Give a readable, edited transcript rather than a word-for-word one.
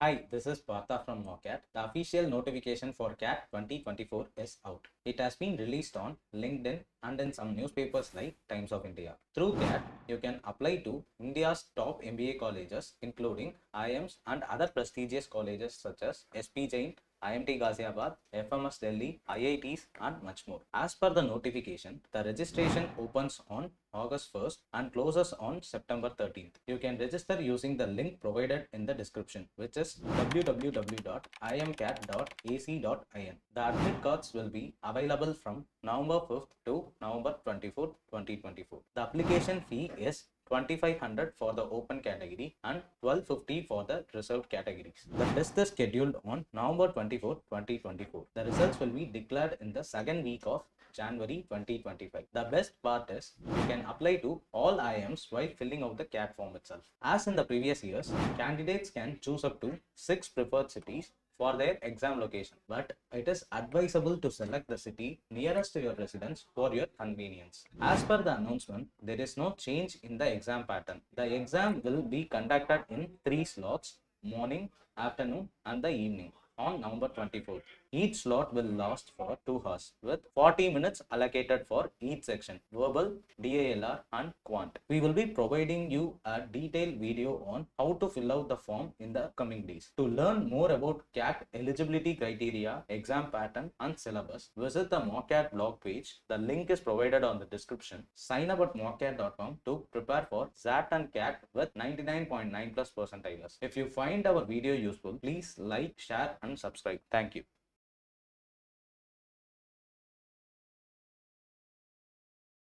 Hi, this is Partha from Mockat. The official notification for CAT 2024 is out. It has been released on LinkedIn and in some newspapers like Times of India. Through CAT, you can apply to India's top MBA colleges, including IIMs and other prestigious colleges such as SP Jain, IMT Ghaziabad, FMS Delhi, IITs, and much more. As per the notification, the registration opens on August 1st and closes on September 13th. You can register using the link provided in the description, which is www.imcat.ac.in. The admit cards will be available from November 5th to November 24th, 2024. The application fee is 2500 for the open category and 1250 for the reserved categories. The test is scheduled on November 24, 2024. The results will be declared in the second week of January 2025. The best part is you can apply to all IIMs while filling out the CAT form itself. As in the previous years, candidates can choose up to 6 preferred cities for their exam location, but it is advisable to select the city nearest to your residence for your convenience. As per the announcement, there is no change in the exam pattern. The exam will be conducted in 3 slots: morning, afternoon, and the evening on November 24th. Each slot will last for 2 hours with 40 minutes allocated for each section: verbal, DALR, and quant. We will be providing you a detailed video on how to fill out the form in the coming days. To learn more about CAT eligibility criteria, exam pattern, and syllabus, visit the Mockat blog page. The link is provided on the description. Sign up at mockat.com to prepare for XAT and CAT with 99.9 plus percentiles. If you find our video useful, please like, share, and subscribe. Thank you.